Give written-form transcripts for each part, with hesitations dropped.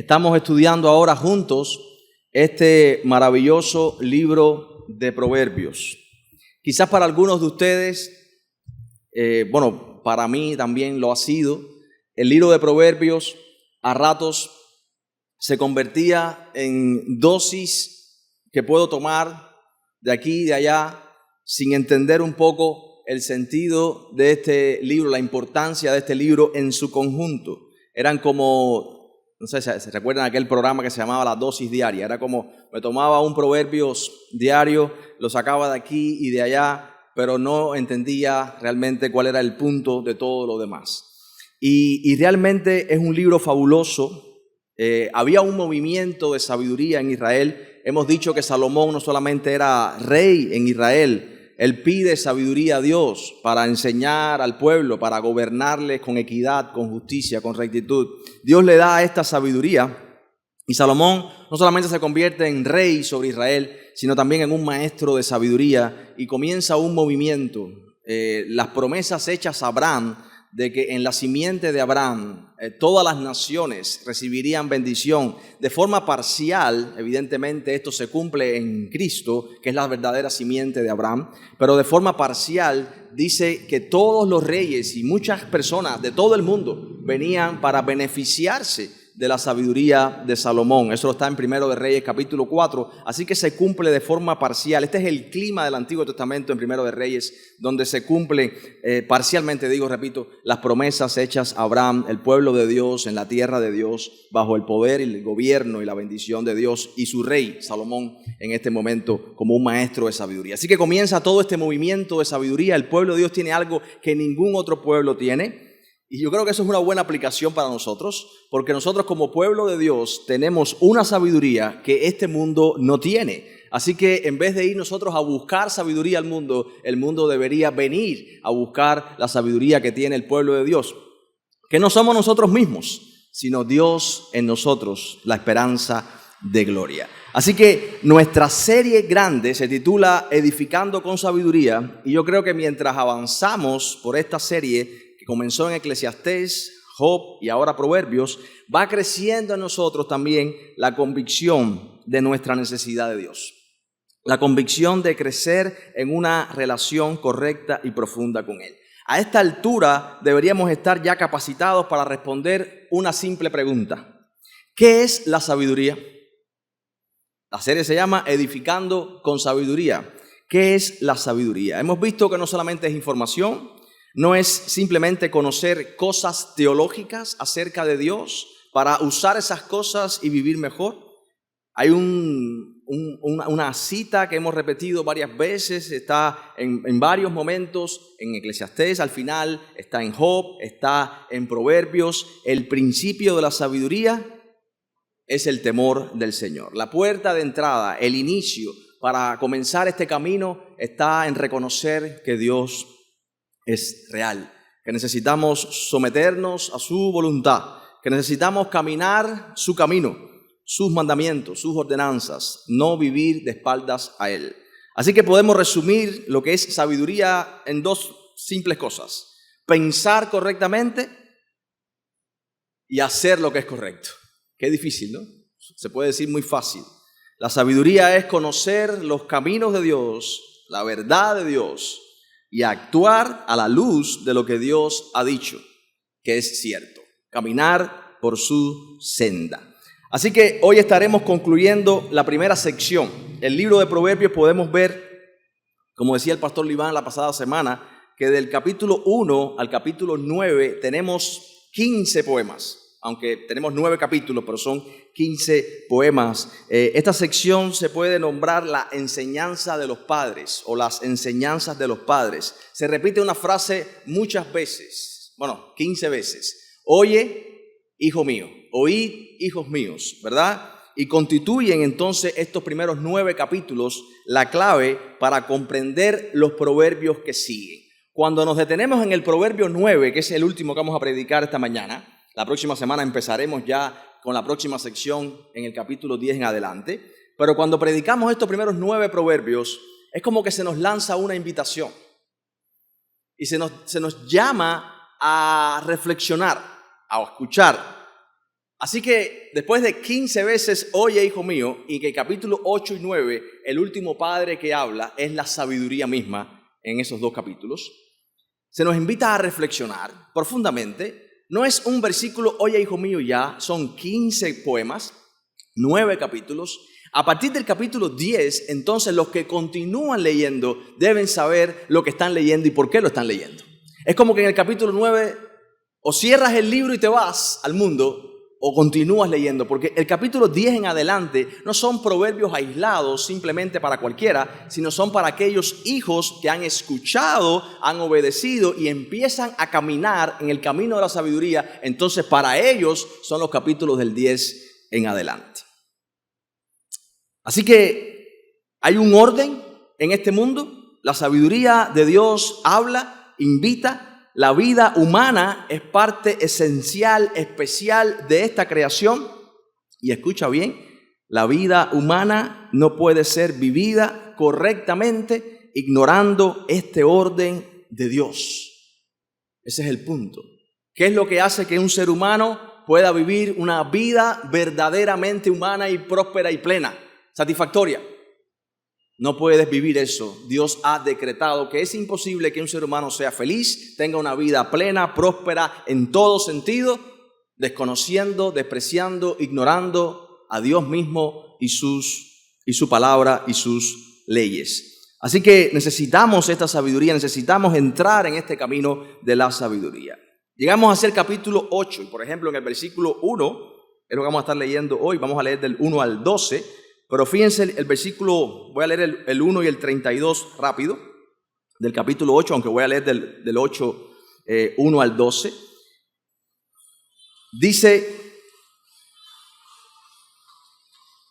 Estamos estudiando ahora juntos este maravilloso libro de Proverbios. Quizás para algunos de ustedes, para mí también lo ha sido, el libro de Proverbios a ratos se convertía en dosis que puedo tomar de aquí y de allá sin entender un poco el sentido de este libro, la importancia de este libro en su conjunto. Eran como, no sé si se recuerdan aquel programa que se llamaba La Dosis Diaria. Era como, me tomaba un Proverbios diario, lo sacaba de aquí y de allá, pero no entendía realmente cuál era el punto de todo lo demás. Y realmente es un libro fabuloso. Había un movimiento de sabiduría en Israel. Hemos dicho que Salomón no solamente era rey en Israel, él pide sabiduría a Dios para enseñar al pueblo, para gobernarles con equidad, con justicia, con rectitud. Dios le da esta sabiduría y Salomón no solamente se convierte en rey sobre Israel, sino también en un maestro de sabiduría y comienza un movimiento. Las promesas hechas a Abraham de que en la simiente de Abraham todas las naciones recibirían bendición de forma parcial. Evidentemente esto se cumple en Cristo, que es la verdadera simiente de Abraham, pero de forma parcial dice que todos los reyes y muchas personas de todo el mundo venían para beneficiarse de la sabiduría de Salomón. Eso está en Primero de Reyes capítulo 4, así que se cumple de forma parcial. Este es el clima del Antiguo Testamento en Primero de Reyes, donde se cumple parcialmente, repito, las promesas hechas a Abraham, el pueblo de Dios en la tierra de Dios, bajo el poder y el gobierno y la bendición de Dios y su rey Salomón en este momento como un maestro de sabiduría. Así que comienza todo este movimiento de sabiduría. El pueblo de Dios tiene algo que ningún otro pueblo tiene. Y yo creo que eso es una buena aplicación para nosotros, porque nosotros como pueblo de Dios tenemos una sabiduría que este mundo no tiene. Así que en vez de ir nosotros a buscar sabiduría al mundo, el mundo debería venir a buscar la sabiduría que tiene el pueblo de Dios, que no somos nosotros mismos, sino Dios en nosotros, la esperanza de gloria. Así que nuestra serie grande se titula Edificando con Sabiduría, y yo creo que mientras avanzamos por esta serie, que comenzó en Eclesiastés, Job y ahora Proverbios, va creciendo en nosotros también la convicción de nuestra necesidad de Dios. La convicción de crecer en una relación correcta y profunda con Él. A esta altura deberíamos estar ya capacitados para responder una simple pregunta. ¿Qué es la sabiduría? La serie se llama Edificando con Sabiduría. ¿Qué es la sabiduría? Hemos visto que no solamente es información, no es simplemente conocer cosas teológicas acerca de Dios para usar esas cosas y vivir mejor. Hay una cita que hemos repetido varias veces, está en varios momentos en Eclesiastés, al final está en Job, está en Proverbios. El principio de la sabiduría es el temor del Señor. La puerta de entrada, el inicio para comenzar este camino está en reconocer que Dios es real, que necesitamos someternos a su voluntad, que necesitamos caminar su camino, sus mandamientos, sus ordenanzas, no vivir de espaldas a Él. Así que podemos resumir lo que es sabiduría en dos simples cosas: pensar correctamente y hacer lo que es correcto. Qué difícil, ¿no? Se puede decir muy fácil. La sabiduría es conocer los caminos de Dios, la verdad de Dios, y actuar a la luz de lo que Dios ha dicho, que es cierto. Caminar por su senda. Así que hoy estaremos concluyendo la primera sección. El libro de Proverbios podemos ver, como decía el pastor Liván la pasada semana, que del capítulo 1 al capítulo 9 tenemos 15 poemas. Aunque tenemos 9 capítulos, pero son 15 poemas. Esta sección se puede nombrar la enseñanza de los padres o las enseñanzas de los padres. Se repite una frase muchas veces, 15 veces. Oye, hijo mío, oíd, hijos míos, ¿verdad? Y constituyen entonces estos primeros 9 capítulos la clave para comprender los proverbios que siguen. Cuando nos detenemos en el proverbio 9, que es el último que vamos a predicar esta mañana, la próxima semana empezaremos ya con la próxima sección en el capítulo 10 en adelante. Pero cuando predicamos estos primeros 9 proverbios, es como que se nos lanza una invitación. Y se nos llama a reflexionar, a escuchar, Así que después de 15 veces, oye hijo mío, y que el capítulo 8 y 9, el último padre que habla es la sabiduría misma en esos dos capítulos, se nos invita a reflexionar profundamente. No es un versículo, oye hijo mío ya, son 15 poemas, 9 capítulos. A partir del capítulo 10, entonces los que continúan leyendo deben saber lo que están leyendo y por qué lo están leyendo. Es como que en el capítulo 9 o cierras el libro y te vas al mundo, o continúas leyendo, porque el capítulo 10 en adelante no son proverbios aislados simplemente para cualquiera, sino son para aquellos hijos que han escuchado, han obedecido y empiezan a caminar en el camino de la sabiduría. Entonces para ellos son los capítulos del 10 en adelante. Así que hay un orden en este mundo. La sabiduría de Dios habla, invita. La vida humana es parte esencial, especial de esta creación. Y escucha bien, la vida humana no puede ser vivida correctamente ignorando este orden de Dios. Ese es el punto. ¿Qué es lo que hace que un ser humano pueda vivir una vida verdaderamente humana y próspera y plena, satisfactoria? No puedes vivir eso. Dios ha decretado que es imposible que un ser humano sea feliz, tenga una vida plena, próspera en todo sentido, desconociendo, despreciando, ignorando a Dios mismo y su palabra y sus leyes. Así que necesitamos esta sabiduría, necesitamos entrar en este camino de la sabiduría. Llegamos hacia el capítulo 8 y por ejemplo en el versículo 1, es lo que vamos a estar leyendo hoy, vamos a leer del 1 al 12. Pero fíjense el versículo, voy a leer el 1 y el 32 rápido, del capítulo 8, aunque voy a leer del 8, 1 al 12. Dice,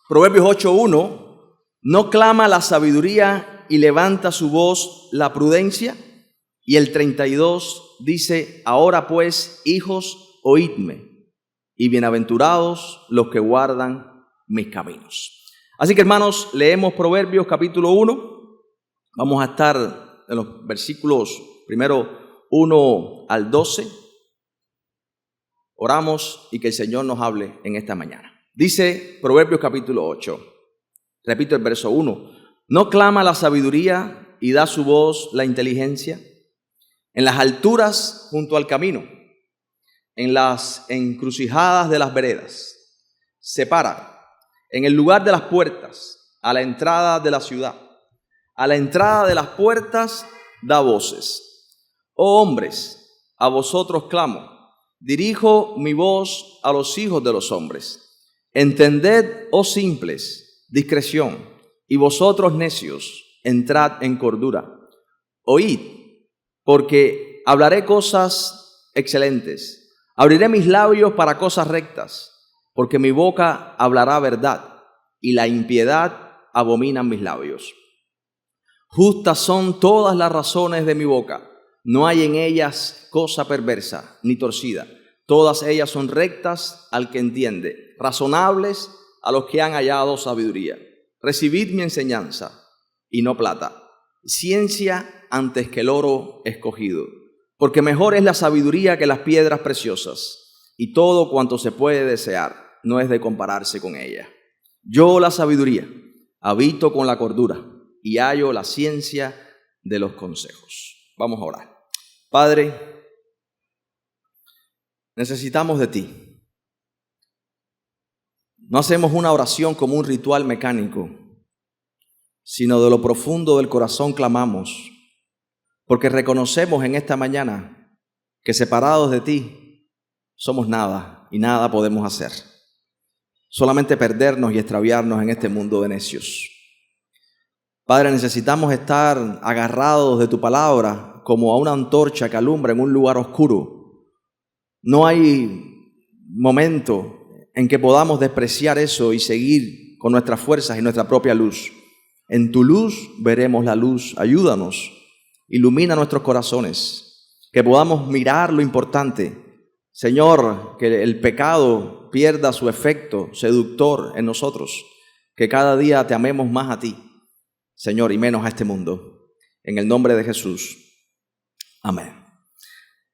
Proverbios 8:1, no clama la sabiduría y levanta su voz la prudencia. Y el 32 dice, ahora pues, hijos, oídme, y bienaventurados los que guardan mis caminos. Así que hermanos, leemos Proverbios capítulo 1, vamos a estar en los versículos primero 1 al 12, oramos y que el Señor nos hable en esta mañana. Dice Proverbios capítulo 8, repito el verso 1, no clama la sabiduría y da su voz la inteligencia, en las alturas junto al camino, en las encrucijadas de las veredas, se para. En el lugar de las puertas, a la entrada de la ciudad, a la entrada de las puertas da voces. Oh hombres, a vosotros clamo, dirijo mi voz a los hijos de los hombres. Entended, oh simples, discreción, y vosotros necios, entrad en cordura. Oíd, porque hablaré cosas excelentes, abriré mis labios para cosas rectas, porque mi boca hablará verdad, y la impiedad abominan mis labios. Justas son todas las razones de mi boca, no hay en ellas cosa perversa ni torcida. Todas ellas son rectas al que entiende, razonables a los que han hallado sabiduría. Recibid mi enseñanza, y no plata, ciencia antes que el oro escogido, porque mejor es la sabiduría que las piedras preciosas, y todo cuanto se puede desear no es de compararse con ella. Yo, la sabiduría, habito con la cordura y hallo la ciencia de los consejos. Vamos a orar. Padre, necesitamos de ti. No hacemos una oración como un ritual mecánico, sino de lo profundo del corazón clamamos, porque reconocemos en esta mañana que separados de ti somos nada y nada podemos hacer. Solamente perdernos y extraviarnos en este mundo de necios. Padre, necesitamos estar agarrados de tu palabra como a una antorcha que alumbra en un lugar oscuro. No hay momento en que podamos despreciar eso y seguir con nuestras fuerzas y nuestra propia luz. En tu luz veremos la luz. Ayúdanos, ilumina nuestros corazones, que podamos mirar lo importante. Señor, que el pecado pierda su efecto seductor en nosotros, que cada día te amemos más a ti, Señor, y menos a este mundo. En el nombre de Jesús. Amén.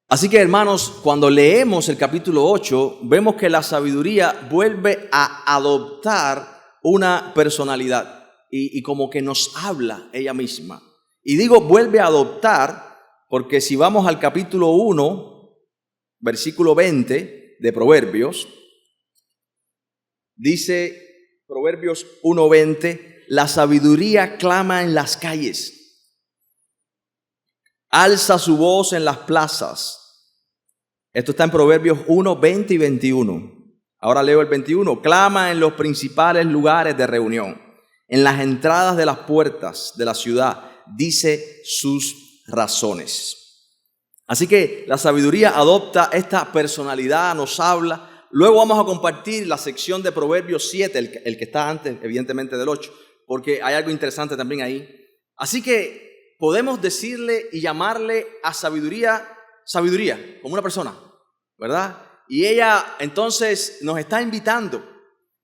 Así que, hermanos, cuando leemos el capítulo 8, vemos que la sabiduría vuelve a adoptar una personalidad y como que nos habla ella misma. Y digo vuelve a adoptar porque si vamos al capítulo 1, versículo 20 de Proverbios, dice Proverbios 1:20, la sabiduría clama en las calles, alza su voz en las plazas. Esto está en Proverbios 1:20 y 21. Ahora leo el 21. Clama en los principales lugares de reunión, en las entradas de las puertas de la ciudad, dice sus razones. Así que la sabiduría adopta esta personalidad, nos habla. Luego vamos a compartir la sección de Proverbios 7, el que está antes, evidentemente, del 8, porque hay algo interesante también ahí. Así que podemos decirle y llamarle a sabiduría, como una persona, ¿verdad? Y ella entonces nos está invitando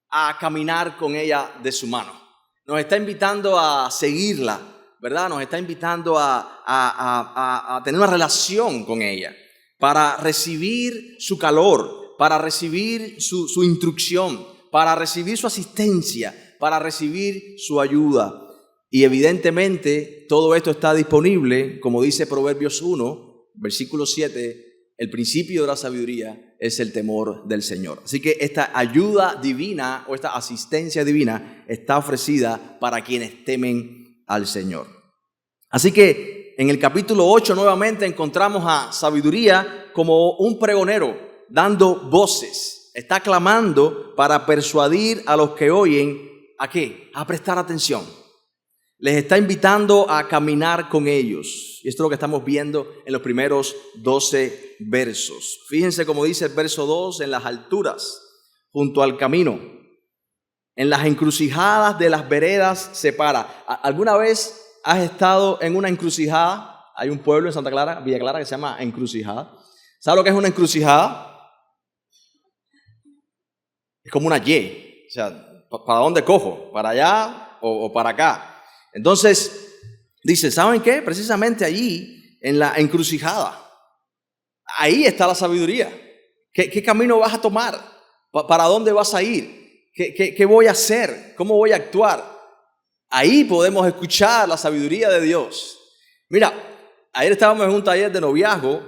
a caminar con ella de su mano. Nos está invitando a seguirla, ¿verdad? Nos está invitando a tener una relación con ella, para recibir su calor, para recibir su instrucción, para recibir su asistencia, para recibir su ayuda. Y evidentemente todo esto está disponible, como dice Proverbios 1, versículo 7, el principio de la sabiduría es el temor del Señor. Así que esta ayuda divina o esta asistencia divina está ofrecida para quienes temen al Señor. Así que en el capítulo 8 nuevamente encontramos a sabiduría como un pregonero dando voces. Está clamando para persuadir a los que oyen, ¿a qué? A prestar atención. Les está invitando a caminar con ellos. Y esto es lo que estamos viendo en los primeros 12 versos. Fíjense cómo dice el verso 2, en las alturas, junto al camino, en las encrucijadas de las veredas se para. ¿Alguna vez has estado en una encrucijada? Hay un pueblo en Santa Clara, Villa Clara, que se llama Encrucijada. ¿Sabes lo que es una encrucijada? Es como una Y. O sea, ¿para dónde cojo? ¿Para allá o para acá? Entonces, dice, ¿saben qué? Precisamente allí, en la encrucijada, ahí está la sabiduría. ¿Qué camino vas a tomar? ¿Para dónde vas a ir? ¿Qué voy a hacer? ¿Cómo voy a actuar? Ahí podemos escuchar la sabiduría de Dios. Mira, ayer estábamos en un taller de noviazgo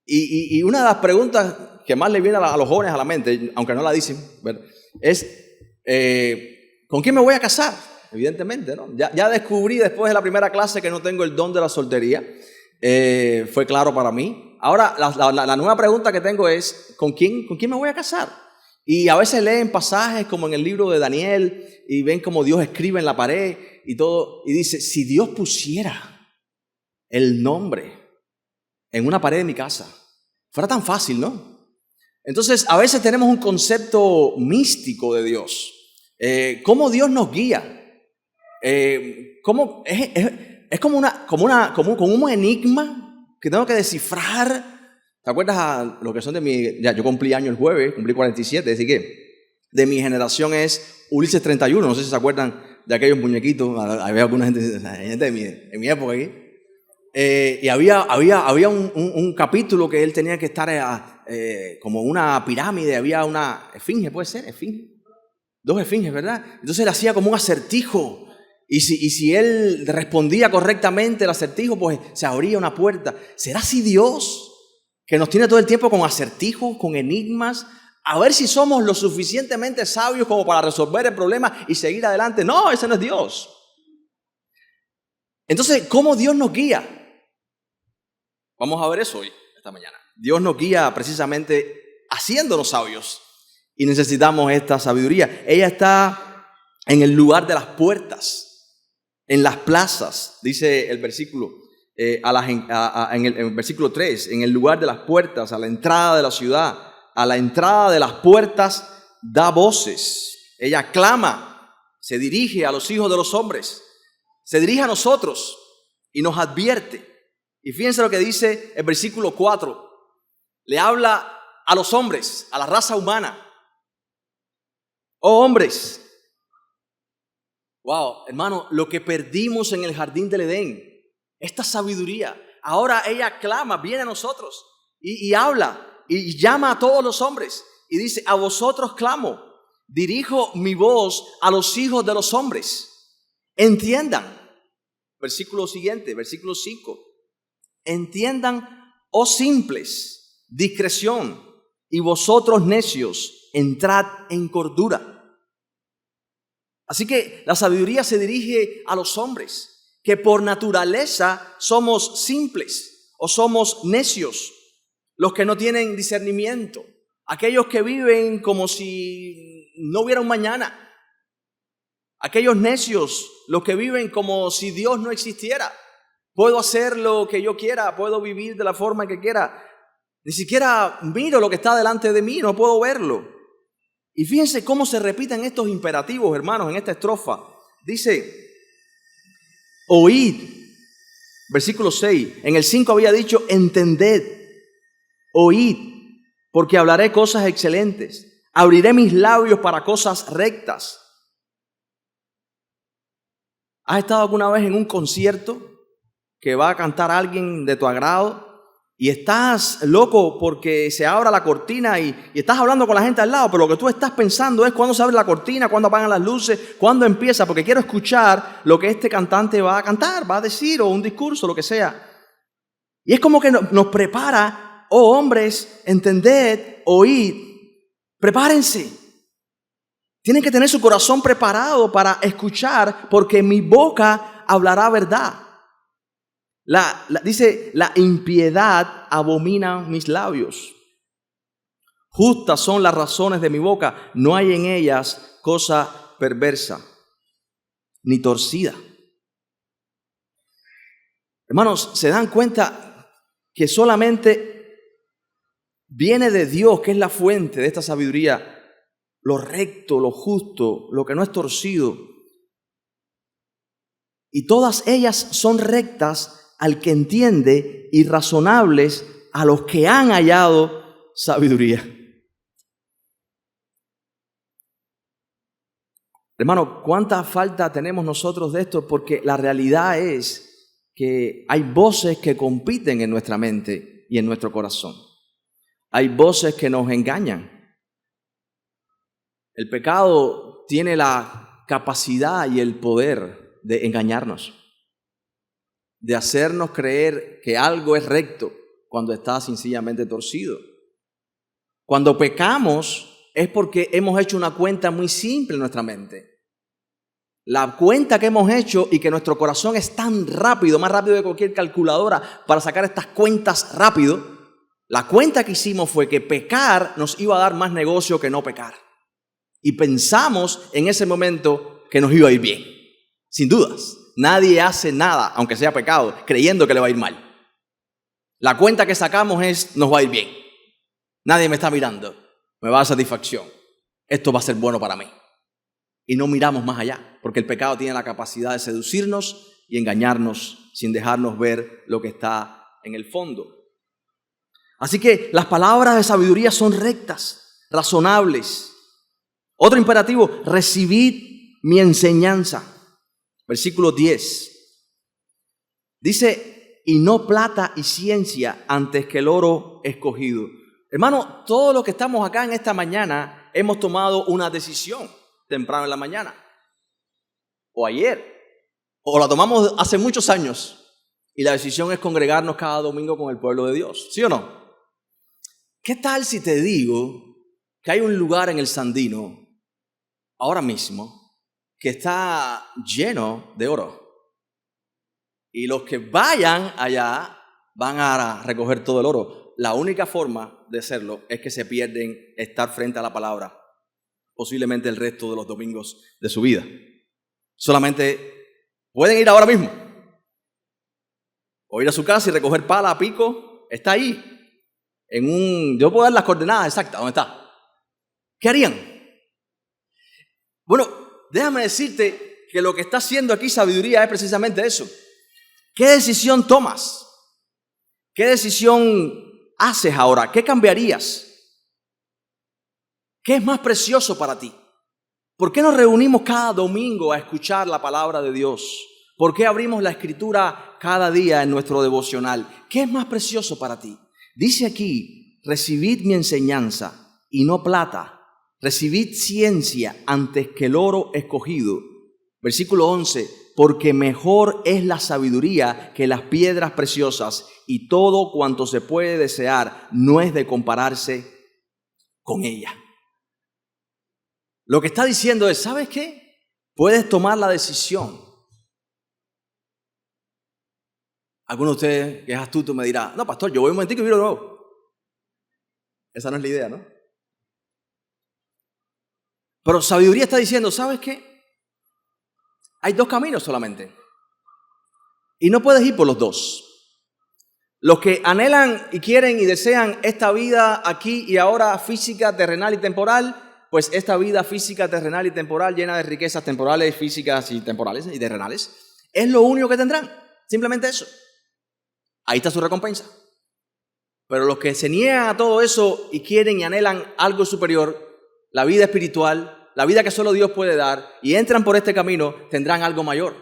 y una de las preguntas que más le viene a los jóvenes a la mente, aunque no la dicen, ¿verdad? Es, ¿con quién me voy a casar? Evidentemente, ¿no? Ya descubrí después de la primera clase que no tengo el don de la soltería. Fue claro para mí. Ahora, la nueva pregunta que tengo es, ¿con quién me voy a casar? Y a veces leen pasajes como en el libro de Daniel y ven cómo Dios escribe en la pared y todo. Y dice, si Dios pusiera el nombre en una pared de mi casa, fuera tan fácil, ¿no? Entonces, a veces tenemos un concepto místico de Dios. ¿Cómo Dios nos guía? Es como un enigma que tengo que descifrar. ¿Te acuerdas a lo que son de mi? Ya, yo cumplí año el jueves, cumplí 47, así que de mi generación es Ulises 31. No sé si se acuerdan de aquellos muñequitos. Había alguna gente de mi época aquí. Y había un capítulo que él tenía que estar como una pirámide. Había una esfinge, ¿puede ser? Esfinge. 2 esfinges, ¿verdad? Entonces él hacía como un acertijo. Y si él respondía correctamente el acertijo, pues se abría una puerta. ¿Será así Dios, que nos tiene todo el tiempo con acertijos, con enigmas? A ver si somos lo suficientemente sabios como para resolver el problema y seguir adelante. No, ese no es Dios. Entonces, ¿cómo Dios nos guía? Vamos a ver eso hoy, esta mañana. Dios nos guía precisamente haciéndonos sabios. Y necesitamos esta sabiduría. Ella está en el lugar de las puertas. En las plazas, dice el versículo, en el versículo 3, en el lugar de las puertas, a la entrada de la ciudad, a la entrada de las puertas da voces. Ella clama, se dirige a los hijos de los hombres, se dirige a nosotros y nos advierte. Y fíjense lo que dice el versículo 4, le habla a los hombres, a la raza humana. Oh hombres, wow, hermano, lo que perdimos en el jardín del Edén, esta sabiduría, ahora ella clama, viene a nosotros. y habla y llama a todos los hombres y dice: a vosotros clamo, dirijo mi voz a los hijos de los hombres. Entiendan. Versículo siguiente, versículo 5. Entiendan, oh simples, discreción, y vosotros necios, entrad en cordura. Así que la sabiduría se dirige a los hombres, que por naturaleza somos simples o somos necios, los que no tienen discernimiento, aquellos que viven como si no hubiera un mañana, aquellos necios, los que viven como si Dios no existiera. Puedo hacer lo que yo quiera, puedo vivir de la forma que quiera, ni siquiera miro lo que está delante de mí, no puedo verlo. Y fíjense cómo se repiten estos imperativos, hermanos, en esta estrofa. Dice: oíd, versículo 6. En el 5 había dicho: entended, oíd, porque hablaré cosas excelentes, abriré mis labios para cosas rectas. ¿Has estado alguna vez en un concierto que va a cantar alguien de tu agrado y estás loco porque se abra la cortina y estás hablando con la gente al lado, pero lo que tú estás pensando es cuándo se abre la cortina, cuándo apagan las luces, cuándo empieza, porque quiero escuchar lo que este cantante va a cantar, va a decir, o un discurso, lo que sea? Y es como que nos prepara: oh hombres, entended, oíd, prepárense. Tienen que tener su corazón preparado para escuchar, porque mi boca hablará verdad. Dice: la impiedad abomina mis labios. Justas son las razones de mi boca, no hay en ellas cosa perversa, ni torcida. Hermanos, ¿se dan cuenta que solamente viene de Dios, que es la fuente de esta sabiduría, lo recto, lo justo, lo que no es torcido? Y todas ellas son rectas al que entiende y razonables a los que han hallado sabiduría. Hermano, ¿cuánta falta tenemos nosotros de esto? Porque la realidad es que hay voces que compiten en nuestra mente y en nuestro corazón. Hay voces que nos engañan. El pecado tiene la capacidad y el poder de engañarnos, de hacernos creer que algo es recto cuando está sencillamente torcido. Cuando pecamos es porque hemos hecho una cuenta muy simple en nuestra mente. La cuenta que hemos hecho y que nuestro corazón es tan rápido, más rápido que cualquier calculadora para sacar estas cuentas rápido, la cuenta que hicimos fue que pecar nos iba a dar más negocio que no pecar. Y pensamos en ese momento que nos iba a ir bien. Sin dudas, nadie hace nada, aunque sea pecado, creyendo que le va a ir mal. La cuenta que sacamos es: nos va a ir bien. Nadie me está mirando, me va a dar satisfacción. Esto va a ser bueno para mí. Y no miramos más allá, porque el pecado tiene la capacidad de seducirnos y engañarnos sin dejarnos ver lo que está en el fondo. Así que las palabras de sabiduría son rectas, razonables. Otro imperativo: recibid mi enseñanza. Versículo 10. Dice: y no plata y ciencia antes que el oro escogido. Hermano, todos los que estamos acá en esta mañana hemos tomado una decisión temprano en la mañana, o ayer, o la tomamos hace muchos años, y la decisión es congregarnos cada domingo con el pueblo de Dios, ¿sí o no? ¿Qué tal si te digo que hay un lugar en el Sandino ahora mismo que está lleno de oro? Y los que vayan allá van a recoger todo el oro. La única forma de hacerlo es que se pierden estar frente a la palabra posiblemente el resto de los domingos de su vida. Solamente pueden ir ahora mismo o ir a su casa y recoger pala, pico. Está ahí. Yo puedo dar las coordenadas exactas. ¿Dónde está? ¿Qué harían? Bueno, déjame decirte que lo que está haciendo aquí sabiduría es precisamente eso. ¿Qué decisión tomas? ¿Qué decisión haces ahora? ¿Qué cambiarías? ¿Qué es más precioso para ti? ¿Por qué nos reunimos cada domingo a escuchar la palabra de Dios? ¿Por qué abrimos la Escritura cada día en nuestro devocional? ¿Qué es más precioso para ti? Dice aquí, recibid mi enseñanza y no plata, recibid ciencia antes que el oro escogido. Versículo 11, porque mejor es la sabiduría que las piedras preciosas y todo cuanto se puede desear no es de compararse con ella. Lo que está diciendo es, ¿sabes qué? Puedes tomar la decisión. Alguno de ustedes que es astuto me dirá, no, pastor, yo voy un momentico y miro luego. Esa no es la idea, ¿no? Pero sabiduría está diciendo, ¿sabes qué? Hay dos caminos solamente. Y no puedes ir por los dos. Los que anhelan y quieren y desean esta vida aquí y ahora física, terrenal y temporal, pues esta vida física, terrenal y temporal llena de riquezas temporales, físicas y temporales y terrenales, es lo único que tendrán. Simplemente eso. Ahí está su recompensa. Pero los que se niegan a todo eso y quieren y anhelan algo superior, la vida espiritual, la vida que solo Dios puede dar, y entran por este camino, tendrán algo mayor.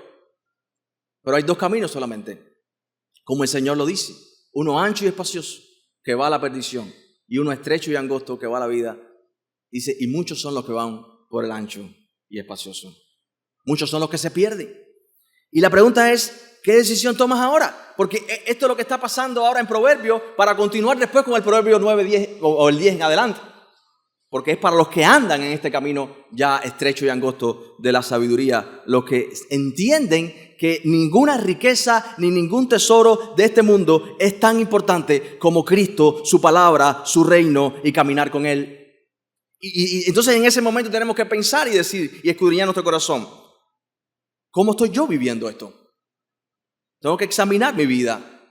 Pero hay dos caminos solamente, como el Señor lo dice. Uno ancho y espacioso, que va a la perdición, y uno estrecho y angosto, que va a la vida. Dice, y muchos son los que van por el ancho y espacioso. Muchos son los que se pierden. Y la pregunta es, ¿qué decisión tomas ahora? Porque esto es lo que está pasando ahora en Proverbios para continuar después con el Proverbio 9, 10 o el 10 en adelante. Porque es para los que andan en este camino ya estrecho y angosto de la sabiduría, los que entienden que ninguna riqueza ni ningún tesoro de este mundo es tan importante como Cristo, su palabra, su reino y caminar con Él. Y entonces en ese momento tenemos que pensar y decir y escudriñar nuestro corazón. ¿Cómo estoy yo viviendo esto? Tengo que examinar mi vida.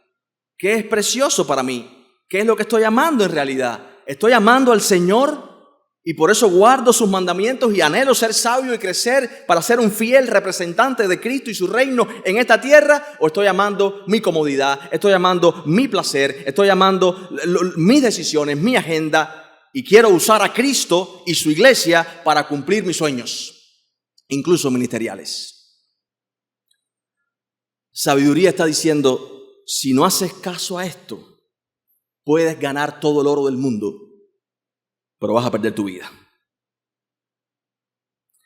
¿Qué es precioso para mí? ¿Qué es lo que estoy amando en realidad? ¿Estoy amando al Señor y por eso guardo sus mandamientos y anhelo ser sabio y crecer para ser un fiel representante de Cristo y su reino en esta tierra? ¿O estoy amando mi comodidad? ¿Estoy amando mi placer? ¿Estoy amando mis decisiones, mi agenda? Y quiero usar a Cristo y su iglesia para cumplir mis sueños, incluso ministeriales. Sabiduría está diciendo, si no haces caso a esto, puedes ganar todo el oro del mundo, pero vas a perder tu vida.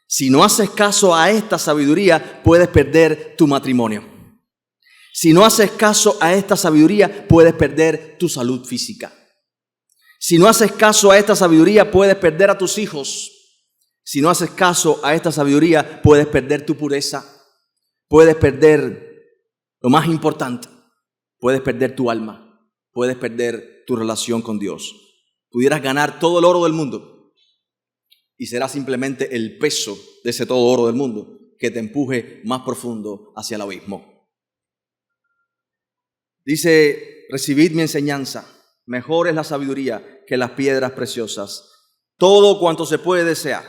Si no haces caso a esta sabiduría, puedes perder tu matrimonio. Si no haces caso a esta sabiduría, puedes perder tu salud física. Si no haces caso a esta sabiduría, puedes perder a tus hijos. Si no haces caso a esta sabiduría, puedes perder tu pureza. Puedes perder lo más importante. Puedes perder tu alma. Puedes perder tu relación con Dios. Pudieras ganar todo el oro del mundo y será simplemente el peso de ese todo oro del mundo que te empuje más profundo hacia el abismo. Dice, recibid mi enseñanza. Mejor es la sabiduría que las piedras preciosas. Todo cuanto se puede desear,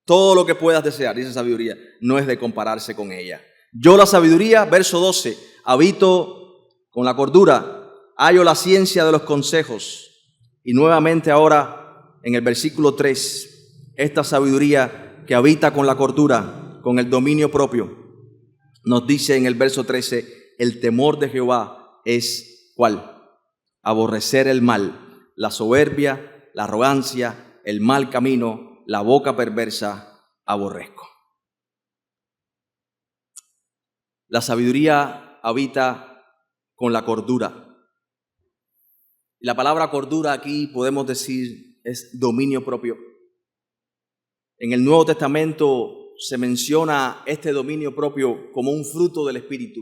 todo lo que puedas desear, dice sabiduría, no es de compararse con ella. Yo la sabiduría, verso 12, habito con la cordura, hallo la ciencia de los consejos. Y nuevamente ahora en el versículo 3, esta sabiduría que habita con la cordura, con el dominio propio, nos dice en el verso 13, el temor de Jehová es ¿cuál? Aborrecer el mal, la soberbia, la arrogancia, el mal camino, la boca perversa, aborrezco. La sabiduría habita con la cordura. La palabra cordura aquí podemos decir es dominio propio. En el Nuevo Testamento se menciona este dominio propio como un fruto del Espíritu,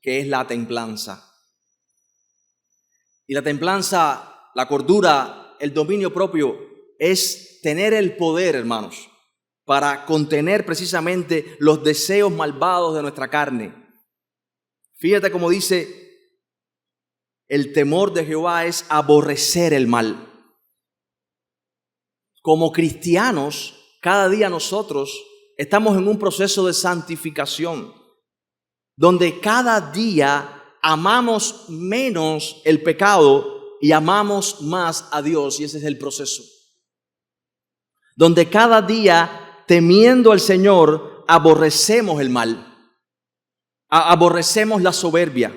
que es la templanza. Y la templanza, la cordura, el dominio propio es tener el poder, hermanos, para contener precisamente los deseos malvados de nuestra carne. Fíjate cómo dice, el temor de Jehová es aborrecer el mal. Como cristianos, cada día nosotros estamos en un proceso de santificación, donde cada día amamos menos el pecado y amamos más a Dios, y ese es el proceso. Donde cada día, temiendo al Señor, aborrecemos el mal, aborrecemos la soberbia,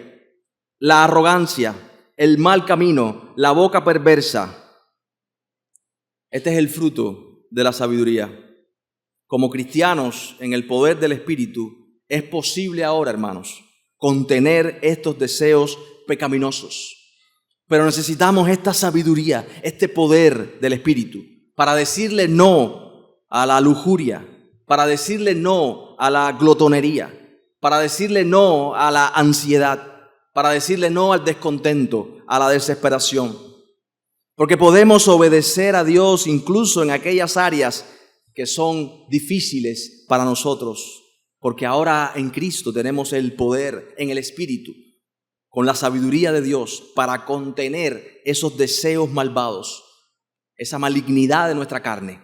la arrogancia, el mal camino, la boca perversa. Este es el fruto de la sabiduría. Como cristianos en el poder del Espíritu, es posible ahora, hermanos, contener estos deseos pecaminosos. Pero necesitamos esta sabiduría, este poder del Espíritu, para decirle no a la lujuria, para decirle no a la glotonería, para decirle no a la ansiedad, para decirle no al descontento, a la desesperación. Porque podemos obedecer a Dios incluso en aquellas áreas que son difíciles para nosotros, porque ahora en Cristo tenemos el poder en el Espíritu, con la sabiduría de Dios, para contener esos deseos malvados, esa malignidad de nuestra carne.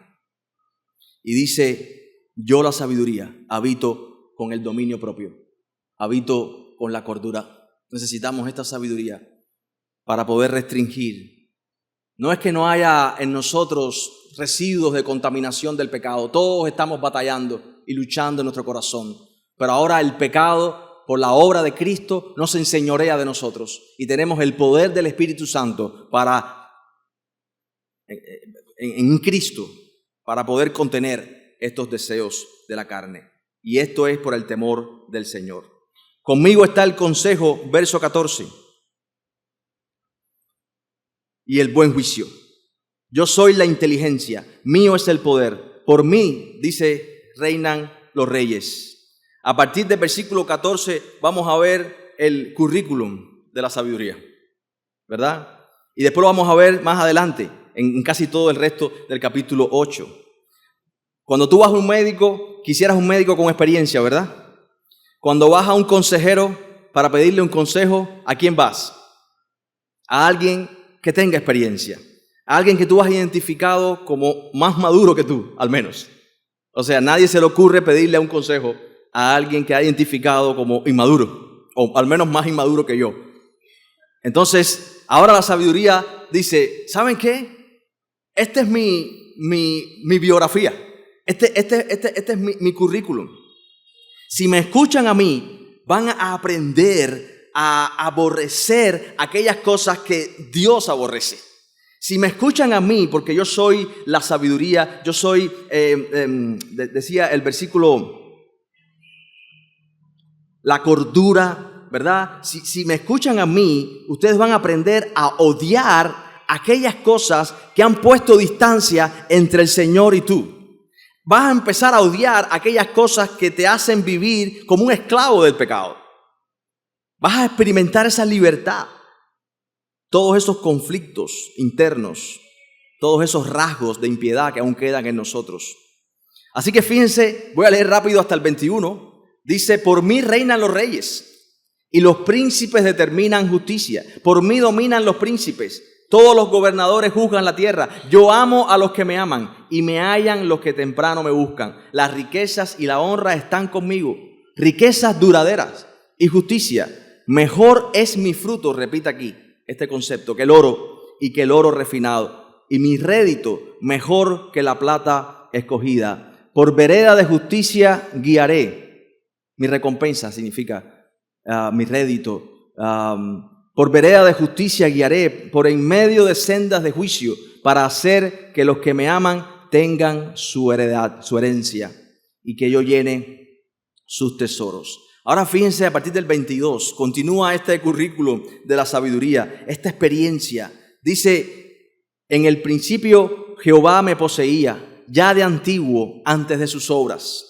Y dice, yo la sabiduría habito con el dominio propio, habito con la cordura. Necesitamos esta sabiduría para poder restringir. No es que no haya en nosotros residuos de contaminación del pecado. Todos estamos batallando y luchando en nuestro corazón. Pero ahora el pecado, por la obra de Cristo, nos enseñorea de nosotros. Y tenemos el poder del Espíritu Santo en Cristo para poder contener estos deseos de la carne. Y esto es por el temor del Señor. Conmigo está el consejo, verso 14. Y el buen juicio. Yo soy la inteligencia, mío es el poder. Por mí, dice, reinan los reyes. A partir del versículo 14 vamos a ver el currículum de la sabiduría, ¿verdad? Y después lo vamos a ver más adelante, en casi todo el resto del capítulo 8. Cuando tú vas a un médico, quisieras un médico con experiencia, ¿verdad? Cuando vas a un consejero para pedirle un consejo, ¿a quién vas? A alguien que tenga experiencia. A alguien que tú has identificado como más maduro que tú, al menos. O sea, nadie se le ocurre pedirle un consejo a alguien que ha identificado como inmaduro, o al menos más inmaduro que yo. Entonces, ahora la sabiduría dice, ¿saben qué? Esta es mi biografía. Este es mi currículum. Si me escuchan a mí, van a aprender a aborrecer aquellas cosas que Dios aborrece. Si me escuchan a mí, porque yo soy la sabiduría, yo soy, decía el versículo, la cordura, ¿verdad? Si me escuchan a mí, ustedes van a aprender a odiar aquellas cosas que han puesto distancia entre el Señor y tú. Vas a empezar a odiar aquellas cosas que te hacen vivir como un esclavo del pecado. Vas a experimentar esa libertad. Todos esos conflictos internos, todos esos rasgos de impiedad que aún quedan en nosotros. Así que fíjense, voy a leer rápido hasta el 21. Dice, por mí reinan los reyes y los príncipes determinan justicia. Por mí dominan los príncipes. Todos los gobernadores juzgan la tierra. Yo amo a los que me aman y me hallan los que temprano me buscan. Las riquezas y la honra están conmigo. Riquezas duraderas y justicia. Mejor es mi fruto, repita aquí este concepto, que el oro y que el oro refinado. Y mi rédito mejor que la plata escogida. Por vereda de justicia guiaré. Mi recompensa significa mi rédito. Por vereda de justicia guiaré, por en medio de sendas de juicio, para hacer que los que me aman tengan su heredad, su herencia, y que yo llene sus tesoros. Ahora fíjense, a partir del 22, continúa este currículum de la sabiduría, esta experiencia. Dice, en el principio Jehová me poseía, ya de antiguo, antes de sus obras.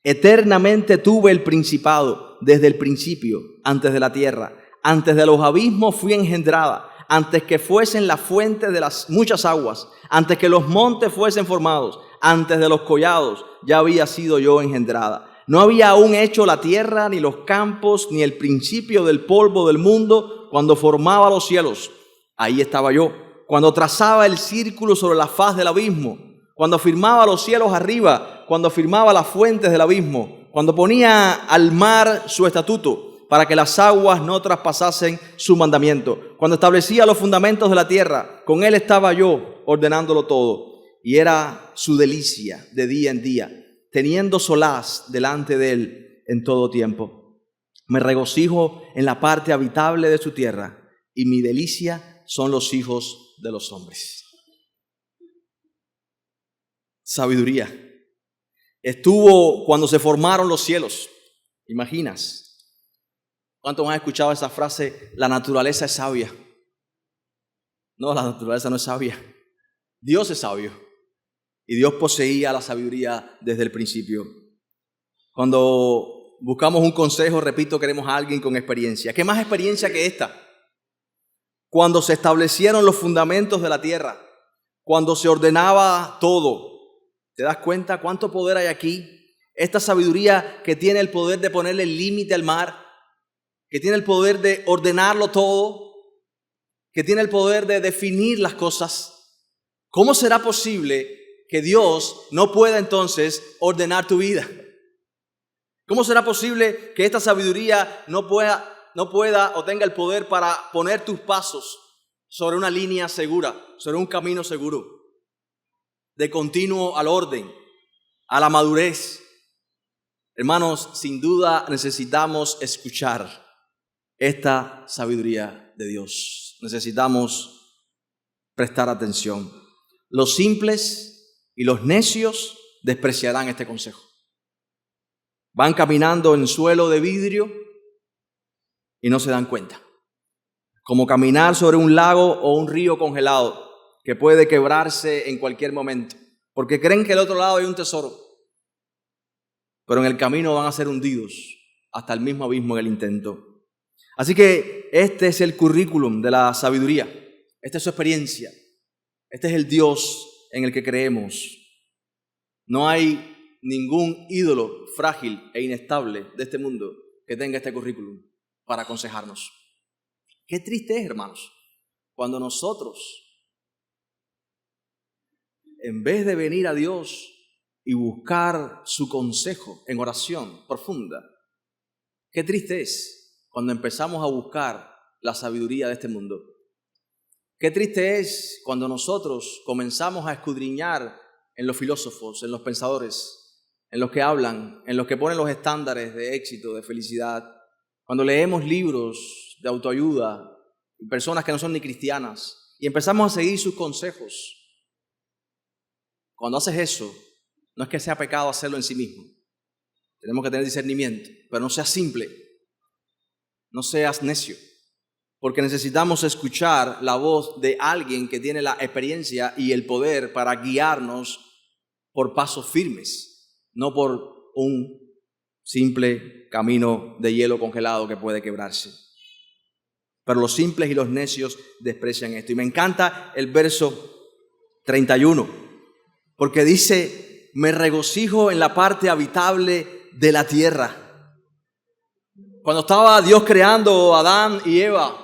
Eternamente tuve el principado, desde el principio, antes de la tierra. Antes de los abismos fui engendrada, antes que fuesen la fuente de las muchas aguas, antes que los montes fuesen formados, antes de los collados ya había sido yo engendrada. No había aún hecho la tierra, ni los campos, ni el principio del polvo del mundo, cuando formaba los cielos. Ahí estaba yo, cuando trazaba el círculo sobre la faz del abismo, cuando firmaba los cielos arriba, cuando firmaba las fuentes del abismo, cuando ponía al mar su estatuto, para que las aguas no traspasasen su mandamiento. Cuando establecía los fundamentos de la tierra, con él estaba yo ordenándolo todo. Y era su delicia de día en día, teniendo solaz delante de él en todo tiempo. Me regocijo en la parte habitable de su tierra y mi delicia son los hijos de los hombres. Sabiduría. Estuvo cuando se formaron los cielos. ¿Imaginas? ¿Cuántos han escuchado esa frase? La naturaleza es sabia. No, la naturaleza no es sabia. Dios es sabio. Y Dios poseía la sabiduría desde el principio. Cuando buscamos un consejo, repito, queremos a alguien con experiencia. ¿Qué más experiencia que esta? Cuando se establecieron los fundamentos de la tierra, cuando se ordenaba todo. ¿Te das cuenta cuánto poder hay aquí? Esta sabiduría que tiene el poder de ponerle límite al mar, que tiene el poder de ordenarlo todo, que tiene el poder de definir las cosas. ¿Cómo será posible que Dios no pueda entonces ordenar tu vida? ¿Cómo será posible que esta sabiduría no pueda o tenga el poder para poner tus pasos sobre una línea segura, sobre un camino seguro, de continuo al orden, a la madurez? Hermanos, sin duda necesitamos escuchar esta sabiduría de Dios. Necesitamos prestar atención. Los simples y los necios despreciarán este consejo. Van caminando en suelo de vidrio y no se dan cuenta. Como caminar sobre un lago o un río congelado que puede quebrarse en cualquier momento, porque creen que al otro lado hay un tesoro, pero en el camino van a ser hundidos hasta el mismo abismo en el intento. Así que este es el currículum de la sabiduría. Esta es su experiencia. Este es el Dios en el que creemos. No hay ningún ídolo frágil e inestable de este mundo que tenga este currículum para aconsejarnos. Qué triste es, hermanos, cuando nosotros, en vez de venir a Dios y buscar su consejo en oración profunda, qué triste es cuando empezamos a buscar la sabiduría de este mundo. Qué triste es cuando nosotros comenzamos a escudriñar en los filósofos, en los pensadores, en los que hablan, en los que ponen los estándares de éxito, de felicidad. Cuando leemos libros de autoayuda, personas que no son ni cristianas, y empezamos a seguir sus consejos. Cuando haces eso, no es que sea pecado hacerlo en sí mismo. Tenemos que tener discernimiento, pero no seas simple, no seas necio, porque necesitamos escuchar la voz de alguien que tiene la experiencia y el poder para guiarnos por pasos firmes, no por un simple camino de hielo congelado que puede quebrarse. Pero los simples y los necios desprecian esto. Y me encanta el verso 31, porque dice: me regocijo en la parte habitable de la tierra. Cuando estaba Dios creando a Adán y Eva,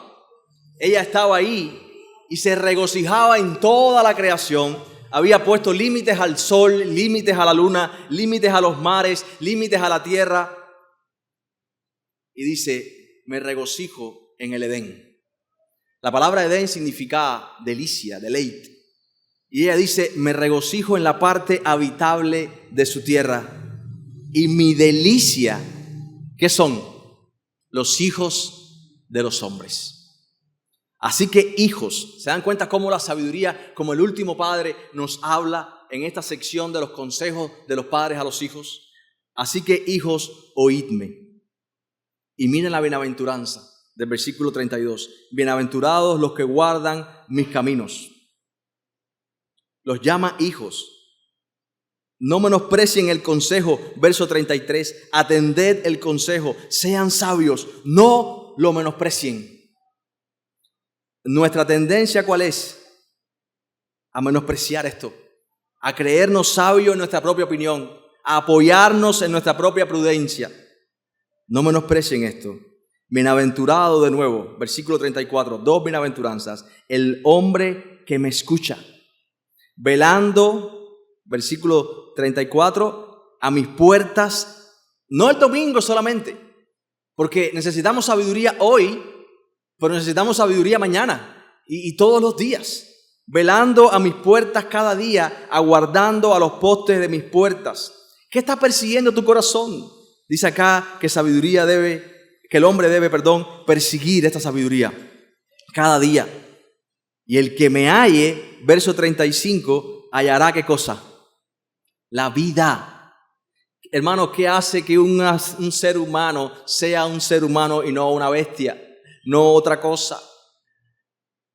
ella estaba ahí y se regocijaba en toda la creación. Había puesto límites al sol, límites a la luna, límites a los mares, límites a la tierra. Y dice: me regocijo en el Edén. La palabra Edén significa delicia, deleite. Y ella dice: me regocijo en la parte habitable de su tierra. Y mi delicia, ¿qué son? Los hijos de los hombres. Así que hijos, ¿se dan cuenta cómo la sabiduría, como el último padre, nos habla en esta sección de los consejos de los padres a los hijos? Así que hijos, oídme. Y miren la bienaventuranza del versículo 32. Bienaventurados los que guardan mis caminos. Los llama hijos. No menosprecien el consejo, verso 33. Atended el consejo, sean sabios, no lo menosprecien. Nuestra tendencia, ¿cuál es? A menospreciar esto, a creernos sabios en nuestra propia opinión, a apoyarnos en nuestra propia prudencia. No menosprecien esto. Bienaventurado, de nuevo, versículo 34, dos bienaventuranzas. El hombre que me escucha, velando, versículo 34, a mis puertas, no el domingo solamente, porque necesitamos sabiduría hoy, pero necesitamos sabiduría mañana y todos los días. Velando a mis puertas cada día, aguardando a los postes de mis puertas. ¿Qué está persiguiendo tu corazón? Dice acá que el hombre debe perseguir esta sabiduría. cada día. Y el que me halle, verso 35, hallará ¿qué cosa? La vida. Hermano, ¿qué hace que un ser humano sea un ser humano y no una bestia? No otra cosa.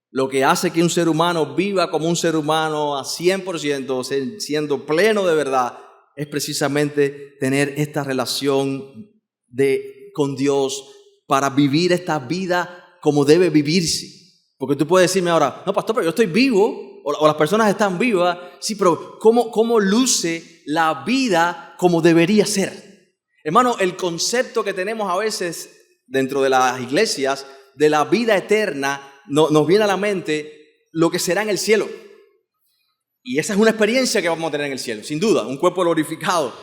Lo que hace que un ser humano viva como un ser humano a 100%, siendo pleno de verdad, es precisamente tener esta relación con Dios para vivir esta vida como debe vivirse. Porque tú puedes decirme ahora, no, pastor, pero yo estoy vivo, o las personas están vivas. Sí, pero ¿cómo luce la vida como debería ser? Hermano, el concepto que tenemos a veces dentro de las iglesias de la vida eterna nos viene a la mente lo que será en el cielo. Y esa es una experiencia que vamos a tener en el cielo, sin duda, un cuerpo glorificado.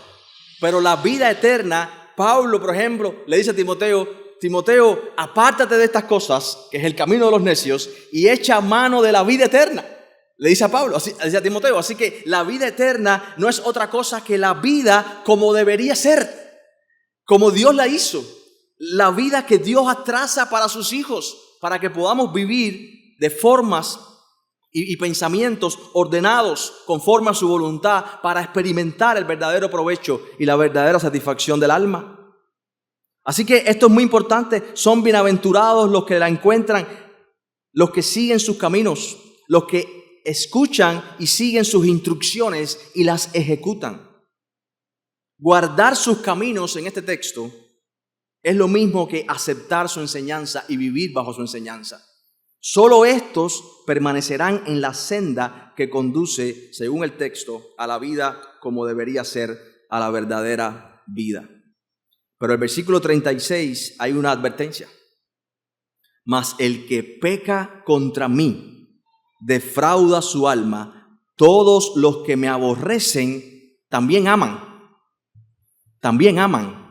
Pero la vida eterna, Pablo, por ejemplo, le dice a Timoteo, apártate de estas cosas, que es el camino de los necios, y echa mano de la vida eterna. Le dice a Pablo, así, le dice a Timoteo. Así que la vida eterna no es otra cosa que la vida como debería ser, como Dios la hizo. La vida que Dios traza para sus hijos, para que podamos vivir de formas y pensamientos ordenados conforme a su voluntad para experimentar el verdadero provecho y la verdadera satisfacción del alma. Así que esto es muy importante. Son bienaventurados los que la encuentran, los que siguen sus caminos, los que escuchan y siguen sus instrucciones y las ejecutan. Guardar sus caminos en este texto es lo mismo que aceptar su enseñanza y vivir bajo su enseñanza. Solo estos permanecerán en la senda que conduce, según el texto, a la vida como debería ser, a la verdadera vida. Pero el versículo 36 hay una advertencia. Mas el que peca contra mí defrauda su alma. Todos los que me aborrecen también aman. También aman.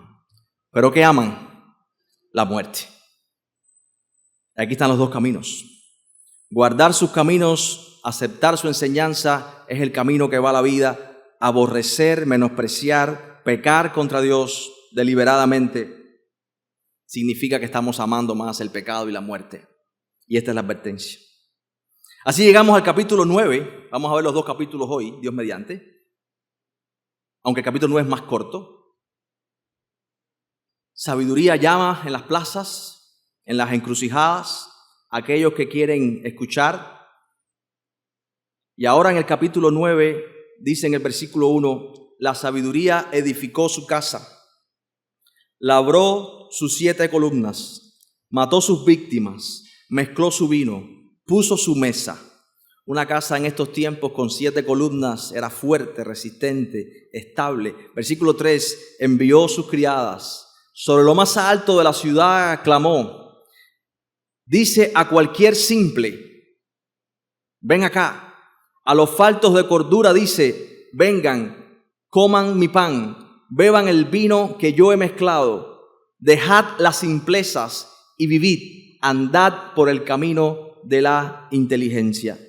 ¿Pero qué aman? La muerte. Aquí están los dos caminos. Guardar sus caminos, aceptar su enseñanza es el camino que va a la vida. Aborrecer, menospreciar, pecar contra Dios deliberadamente significa que estamos amando más el pecado y la muerte. Y esta es la advertencia. Así llegamos al capítulo 9. Vamos a ver los dos capítulos hoy, Dios mediante. Aunque el capítulo 9 es más corto. Sabiduría llama en las plazas, en las encrucijadas, aquellos que quieren escuchar. Y ahora en el capítulo 9 dice en el versículo 1, la sabiduría edificó su casa, labró sus 7 columnas, mató sus víctimas, mezcló su vino, puso su mesa. Una casa en estos tiempos con 7 columnas era fuerte, resistente, estable. Versículo 3, envió sus criadas. Sobre lo más alto de la ciudad clamó. Dice a cualquier simple, ven acá. A los faltos de cordura dice, vengan, coman mi pan, beban el vino que yo he mezclado. Dejad las simplezas y vivid, andad por el camino de la inteligencia.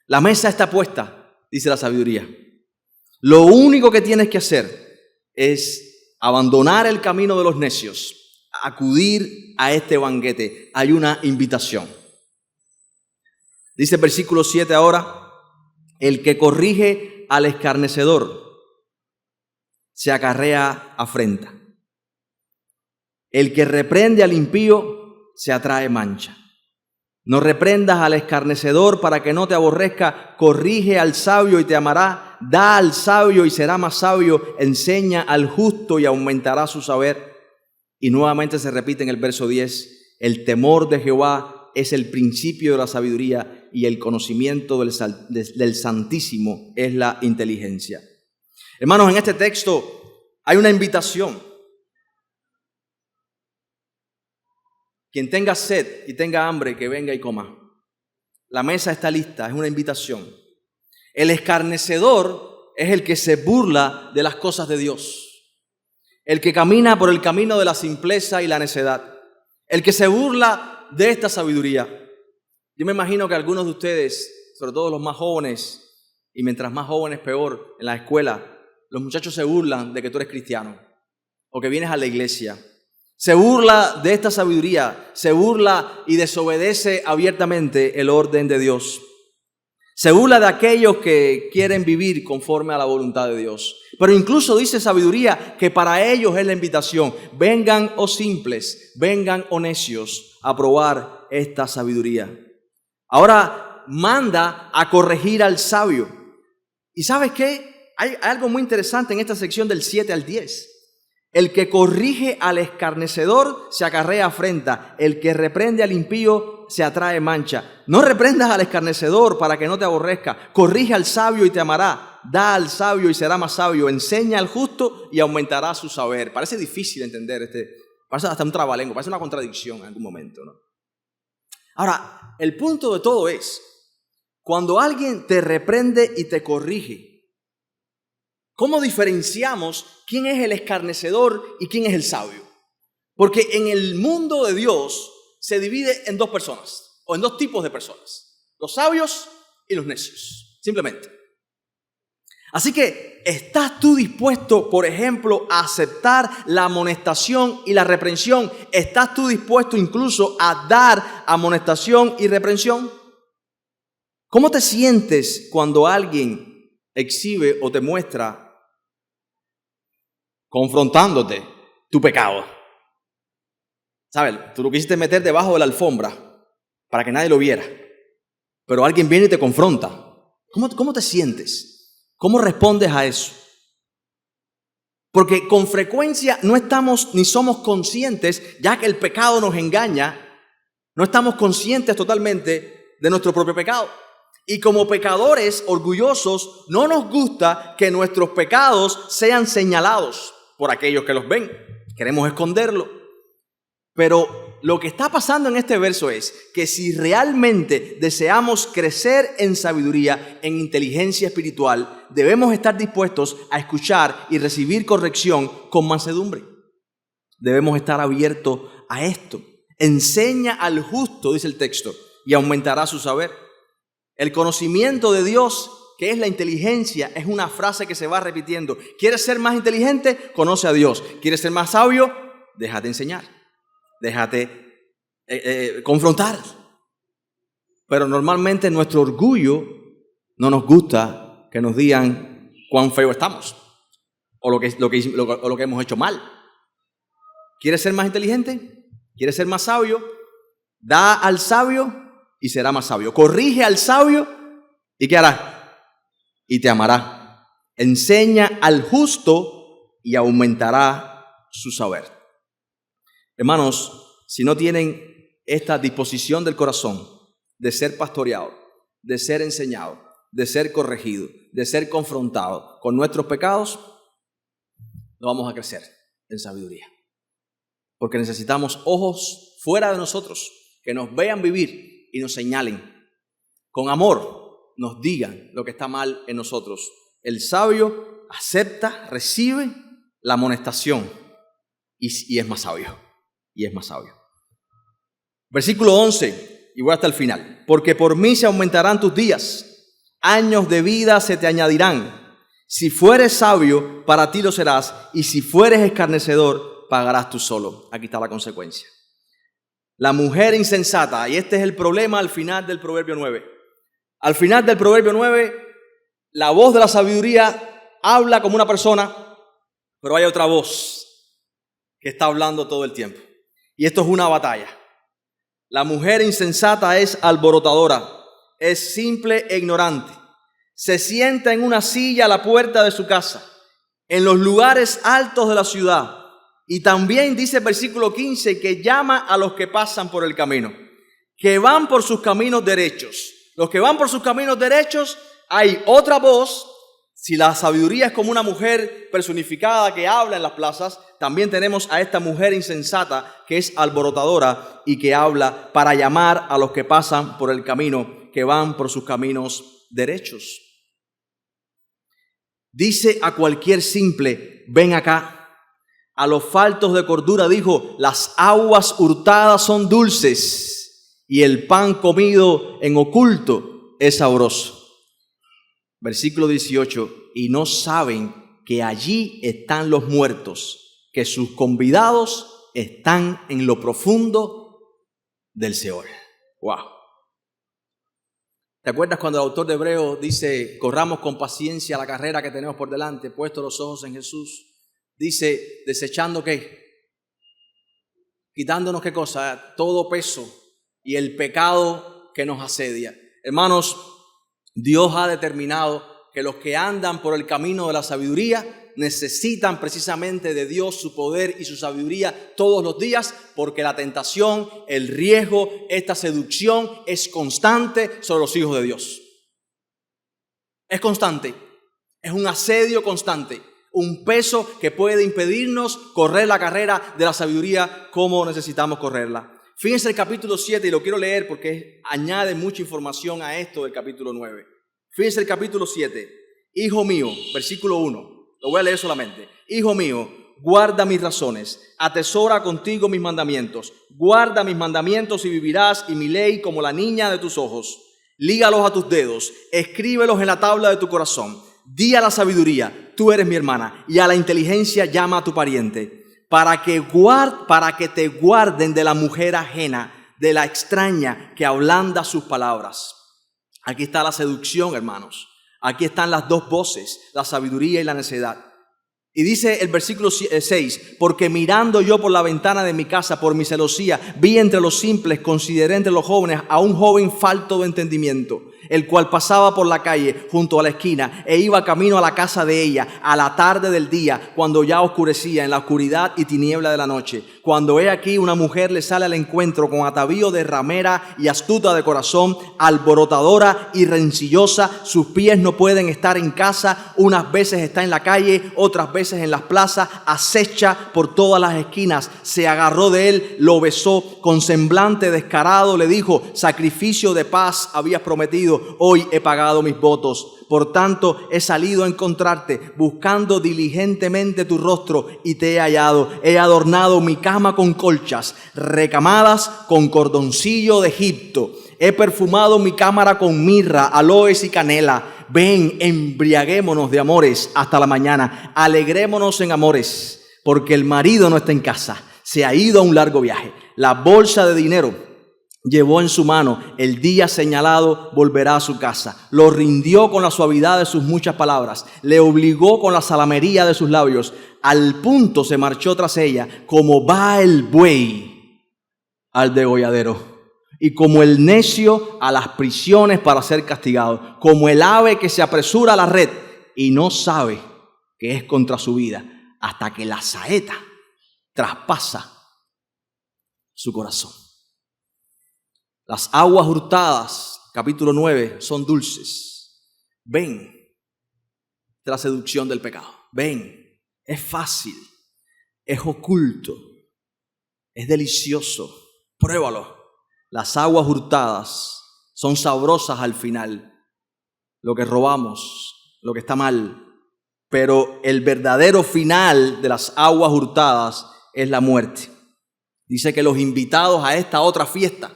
La mesa está puesta, dice la sabiduría. Lo único que tienes que hacer es abandonar el camino de los necios, acudir a este banquete. Hay una invitación. Dice el versículo 7 ahora, el que corrige al escarnecedor se acarrea afrenta. El que reprende al impío se atrae mancha. No reprendas al escarnecedor para que no te aborrezca. Corrige al sabio y te amará. Da al sabio y será más sabio. Enseña al justo y aumentará su saber. Y nuevamente se repite en el verso 10. El temor de Jehová es el principio de la sabiduría y el conocimiento del Santísimo es la inteligencia. Hermanos, en este texto hay una invitación. Quien tenga sed y tenga hambre, que venga y coma. La mesa está lista, es una invitación. El escarnecedor es el que se burla de las cosas de Dios. El que camina por el camino de la simpleza y la necedad. El que se burla de esta sabiduría. Yo me imagino que algunos de ustedes, sobre todo los más jóvenes, y mientras más jóvenes peor, en la escuela, los muchachos se burlan de que tú eres cristiano o que vienes a la iglesia. Se burla de esta sabiduría, se burla y desobedece abiertamente el orden de Dios. Se burla de aquellos que quieren vivir conforme a la voluntad de Dios. Pero incluso dice sabiduría que para ellos es la invitación. Vengan, oh simples, vengan, oh necios, a probar esta sabiduría. Ahora manda a corregir al sabio. ¿Y sabes qué? Hay algo muy interesante en esta sección del 7 al 10. El que corrige al escarnecedor se acarrea afrenta. El que reprende al impío se atrae mancha. No reprendas al escarnecedor para que no te aborrezca. Corrige al sabio y te amará. Da al sabio y será más sabio. Enseña al justo y aumentará su saber. Parece difícil entender parece hasta un trabalengua, parece una contradicción en algún momento, ¿no? Ahora, el punto de todo es, cuando alguien te reprende y te corrige, ¿cómo diferenciamos quién es el escarnecedor y quién es el sabio? Porque en el mundo de Dios se divide en dos personas, o en dos tipos de personas: los sabios y los necios, simplemente. Así que, ¿estás tú dispuesto, por ejemplo, a aceptar la amonestación y la reprensión? ¿Estás tú dispuesto incluso a dar amonestación y reprensión? ¿Cómo te sientes cuando alguien exhibe o te muestra confrontándote tu pecado? ¿Sabes? Tú lo quisiste meter debajo de la alfombra para que nadie lo viera, pero alguien viene y te confronta. ¿Cómo te sientes? ¿Cómo respondes a eso? Porque con frecuencia no estamos ni somos conscientes, ya que el pecado nos engaña, no estamos conscientes totalmente de nuestro propio pecado. Y como pecadores orgullosos, no nos gusta que nuestros pecados sean señalados por aquellos que los ven. Queremos esconderlo. Pero lo que está pasando en este verso es que si realmente deseamos crecer en sabiduría, en inteligencia espiritual, debemos estar dispuestos a escuchar y recibir corrección con mansedumbre. Debemos estar abiertos a esto. Enseña al justo, dice el texto, y aumentará su saber. El conocimiento de Dios, que es la inteligencia, es una frase que se va repitiendo. ¿Quieres ser más inteligente? Conoce a Dios. ¿Quieres ser más sabio? Déjate enseñar. Déjate confrontar. Pero normalmente nuestro orgullo no nos gusta que nos digan cuán feo estamos o lo que hemos hecho mal. ¿Quieres ser más inteligente? ¿Quieres ser más sabio? Da al sabio y será más sabio. Corrige al sabio y ¿qué hará? Y te amará. Enseña al justo y aumentará su saber. Hermanos, si no tienen esta disposición del corazón de ser pastoreado, de ser enseñado, de ser corregido, de ser confrontado con nuestros pecados, no vamos a crecer en sabiduría. Porque necesitamos ojos fuera de nosotros que nos vean vivir y nos señalen. Con amor nos digan lo que está mal en nosotros. El sabio acepta, recibe la amonestación y es más sabio. Y es más sabio. Versículo 11, y voy hasta el final. Porque por mí se aumentarán tus días, años de vida se te añadirán. Si fueres sabio, para ti lo serás, y si fueres escarnecedor, pagarás tú solo. Aquí está la consecuencia. La mujer insensata, y este es el problema al final del Proverbio 9. Al final del Proverbio 9, la voz de la sabiduría habla como una persona, pero hay otra voz que está hablando todo el tiempo. Y esto es una batalla. La mujer insensata es alborotadora, es simple e ignorante. Se sienta en una silla a la puerta de su casa, en los lugares altos de la ciudad. Y también dice el versículo 15 que llama a los que pasan por el camino, que van por sus caminos derechos. Los que van por sus caminos derechos, hay otra voz. Si la sabiduría es como una mujer personificada que habla en las plazas, también tenemos a esta mujer insensata que es alborotadora y que habla para llamar a los que pasan por el camino, que van por sus caminos derechos. Dice a cualquier simple, ven acá. A los faltos de cordura dijo, las aguas hurtadas son dulces y el pan comido en oculto es sabroso. Versículo 18, y no saben que allí están los muertos, que sus convidados están en lo profundo del Seol. Wow. ¿Te acuerdas cuando el autor de Hebreos dice, corramos con paciencia la carrera que tenemos por delante, puestos los ojos en Jesús? Dice, desechando ¿qué? Quitándonos ¿qué cosa? Todo peso y el pecado que nos asedia. Hermanos, Dios ha determinado que los que andan por el camino de la sabiduría necesitan precisamente de Dios, su poder y su sabiduría todos los días, porque la tentación, el riesgo, esta seducción es constante sobre los hijos de Dios. Es constante, es un asedio constante, un peso que puede impedirnos correr la carrera de la sabiduría como necesitamos correrla. Fíjense el capítulo 7 y lo quiero leer porque añade mucha información a esto del capítulo 9. Fíjense el capítulo 7. Hijo mío, versículo 1. Lo voy a leer solamente. Hijo mío, guarda mis razones, atesora contigo mis mandamientos. Guarda mis mandamientos y vivirás, y mi ley como la niña de tus ojos. Lígalos a tus dedos, escríbelos en la tabla de tu corazón. Di a la sabiduría, tú eres mi hermana, y a la inteligencia llama a tu pariente, para que te guarden de la mujer ajena, de la extraña que ablanda sus palabras. Aquí está la seducción, hermanos. Aquí están las dos voces, la sabiduría y la necedad. Y dice el versículo 6, porque mirando yo por la ventana de mi casa, por mi celosía, vi entre los simples, consideré entre los jóvenes a un joven falto de entendimiento, el cual pasaba por la calle junto a la esquina e iba camino a la casa de ella a la tarde del día, cuando ya oscurecía, en la oscuridad y tiniebla de la noche. Cuando he aquí una mujer le sale al encuentro con atavío de ramera y astuta de corazón, alborotadora y rencillosa, sus pies no pueden estar en casa, unas veces está en la calle, otras veces en las plazas, acecha por todas las esquinas. Se agarró de él, lo besó, con semblante descarado le dijo, sacrificio de paz habías prometido, hoy he pagado mis votos. Por tanto, he salido a encontrarte, buscando diligentemente tu rostro, y te he hallado. He adornado mi cama con colchas, recamadas con cordoncillo de Egipto. He perfumado mi cámara con mirra, aloes y canela. Ven, embriaguémonos de amores hasta la mañana. Alegrémonos en amores, porque el marido no está en casa. Se ha ido a un largo viaje. La bolsa de dinero llevó en su mano, el día señalado volverá a su casa. Lo rindió con la suavidad de sus muchas palabras, le obligó con la salamería de sus labios. Al punto se marchó tras ella, como va el buey al degolladero, y como el necio a las prisiones para ser castigado, como el ave que se apresura a la red y no sabe que es contra su vida, hasta que la saeta traspasa su corazón. Las aguas hurtadas, capítulo 9, son dulces. Ven de la seducción del pecado. Ven, es fácil, es oculto, es delicioso. Pruébalo. Las aguas hurtadas son sabrosas al final. Lo que robamos, lo que está mal. Pero el verdadero final de las aguas hurtadas es la muerte. Dice que los invitados a esta otra fiesta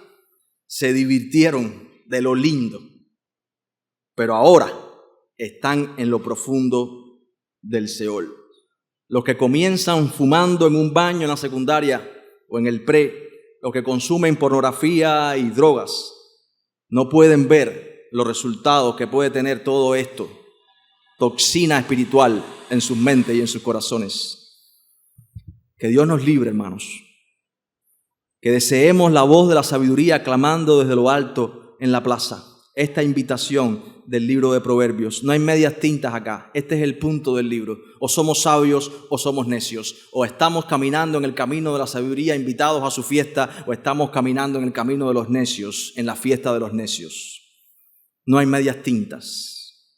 se divirtieron de lo lindo, pero ahora están en lo profundo del Seol. Los que comienzan fumando en un baño en la secundaria o en el pre, los que consumen pornografía y drogas, no pueden ver los resultados que puede tener todo esto, toxina espiritual en sus mentes y en sus corazones. Que Dios nos libre, hermanos. Que deseemos la voz de la sabiduría clamando desde lo alto en la plaza. Esta invitación del libro de Proverbios. No hay medias tintas acá. Este es el punto del libro. O somos sabios o somos necios. O estamos caminando en el camino de la sabiduría invitados a su fiesta, o estamos caminando en el camino de los necios, en la fiesta de los necios. No hay medias tintas.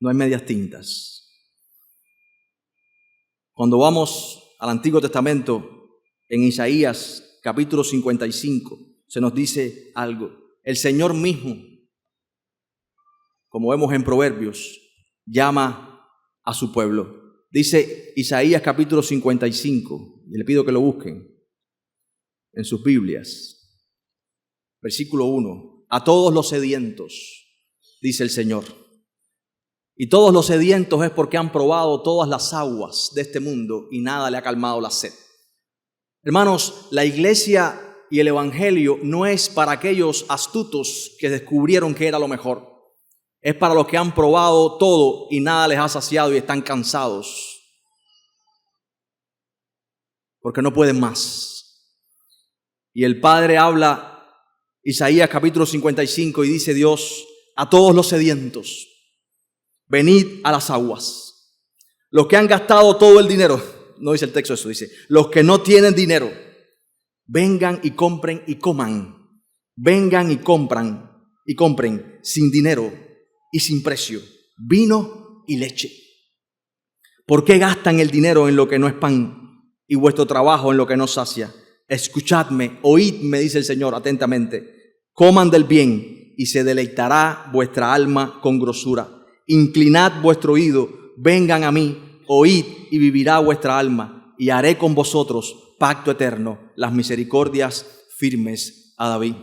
No hay medias tintas. Cuando vamos al Antiguo Testamento, en Isaías capítulo 55 se nos dice algo. El Señor mismo, como vemos en Proverbios, llama a su pueblo. Dice Isaías capítulo 55, y le pido que lo busquen en sus Biblias. Versículo 1. A todos los sedientos, dice el Señor. Y todos los sedientos es porque han probado todas las aguas de este mundo y nada le ha calmado la sed. Hermanos, la iglesia y el evangelio no es para aquellos astutos que descubrieron que era lo mejor. Es para los que han probado todo y nada les ha saciado y están cansados, porque no pueden más. Y el Padre habla, Isaías capítulo 55, y dice Dios a todos los sedientos: venid a las aguas. Los que han gastado todo el dinero, no dice el texto eso, dice, los que no tienen dinero, vengan y compren y coman. Vengan y compren sin dinero y sin precio, vino y leche. ¿Por qué gastan el dinero en lo que no es pan y vuestro trabajo en lo que no sacia? Escuchadme, oídme, dice el Señor atentamente. Coman del bien y se deleitará vuestra alma con grosura. Inclinad vuestro oído, vengan a mí, oíd y vivirá vuestra alma, y haré con vosotros pacto eterno, las misericordias firmes a David.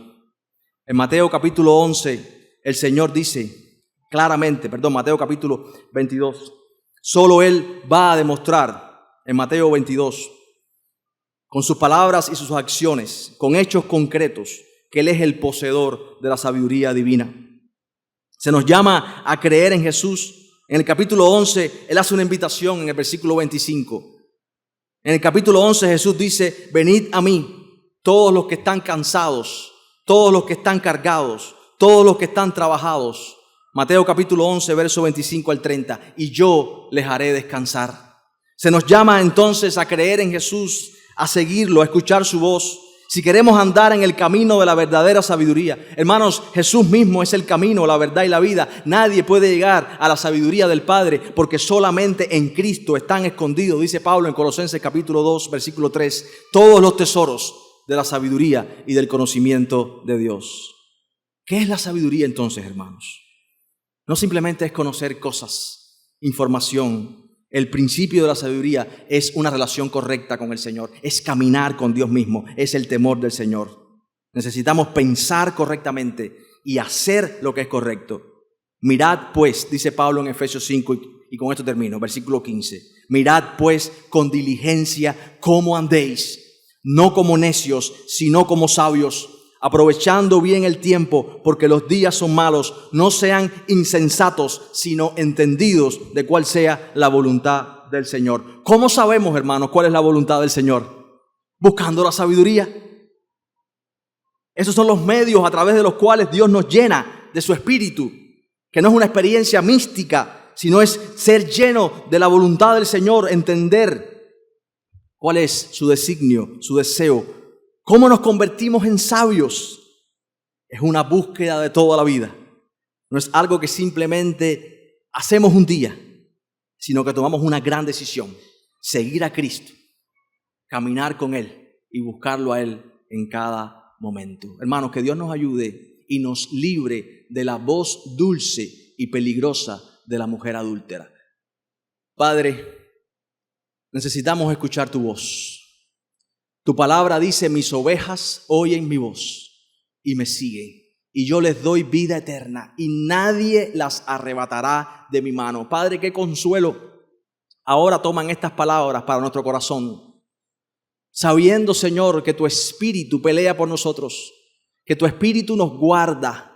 En Mateo capítulo 11, el Señor dice claramente, Mateo capítulo 22, solo Él va a demostrar en Mateo 22, con sus palabras y sus acciones, con hechos concretos, que Él es el poseedor de la sabiduría divina. Se nos llama a creer en Jesús. En el capítulo 11, Él hace una invitación en el versículo 25. En el capítulo 11 Jesús dice: venid a mí, todos los que están cansados, todos los que están cargados, todos los que están trabajados. Mateo capítulo 11, verso 25 al 30, y yo les haré descansar. Se nos llama entonces a creer en Jesús, a seguirlo, a escuchar su voz. Si queremos andar en el camino de la verdadera sabiduría, hermanos, Jesús mismo es el camino, la verdad y la vida. Nadie puede llegar a la sabiduría del Padre porque solamente en Cristo están escondidos, dice Pablo en Colosenses capítulo 2, versículo 3, todos los tesoros de la sabiduría y del conocimiento de Dios. ¿Qué es la sabiduría entonces, hermanos? No simplemente es conocer cosas, información. El principio de la sabiduría es una relación correcta con el Señor, es caminar con Dios mismo, es el temor del Señor. Necesitamos pensar correctamente y hacer lo que es correcto. Mirad pues, dice Pablo en Efesios 5, y con esto termino, versículo 15. Mirad pues con diligencia cómo andéis, no como necios, sino como sabios, aprovechando bien el tiempo, porque los días son malos. No sean insensatos, sino entendidos de cuál sea la voluntad del Señor. ¿Cómo sabemos, hermanos, cuál es la voluntad del Señor? Buscando la sabiduría. Esos son los medios a través de los cuales Dios nos llena de su Espíritu, que no es una experiencia mística, sino es ser lleno de la voluntad del Señor, entender cuál es su designio, su deseo. ¿Cómo nos convertimos en sabios? Es una búsqueda de toda la vida. No es algo que simplemente hacemos un día, sino que tomamos una gran decisión: seguir a Cristo, caminar con Él y buscarlo a Él en cada momento. Hermanos, que Dios nos ayude y nos libre de la voz dulce y peligrosa de la mujer adúltera. Padre, necesitamos escuchar tu voz. Tu palabra dice: mis ovejas oyen mi voz y me siguen, y yo les doy vida eterna, y nadie las arrebatará de mi mano. Padre, qué consuelo. Ahora toman estas palabras para nuestro corazón, sabiendo, Señor, que tu Espíritu pelea por nosotros, que tu Espíritu nos guarda.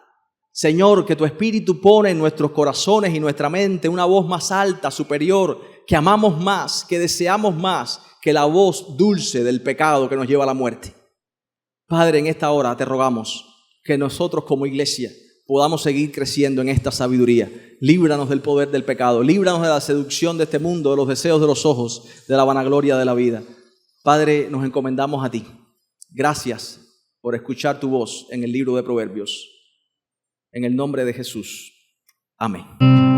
Señor, que tu Espíritu pone en nuestros corazones y nuestra mente una voz más alta, superior, que amamos más, que deseamos más que la voz dulce del pecado que nos lleva a la muerte. Padre, en esta hora te rogamos que nosotros como iglesia podamos seguir creciendo en esta sabiduría. Líbranos del poder del pecado, líbranos de la seducción de este mundo, de los deseos de los ojos, de la vanagloria de la vida. Padre, nos encomendamos a ti. Gracias por escuchar tu voz en el libro de Proverbios. En el nombre de Jesús. Amén.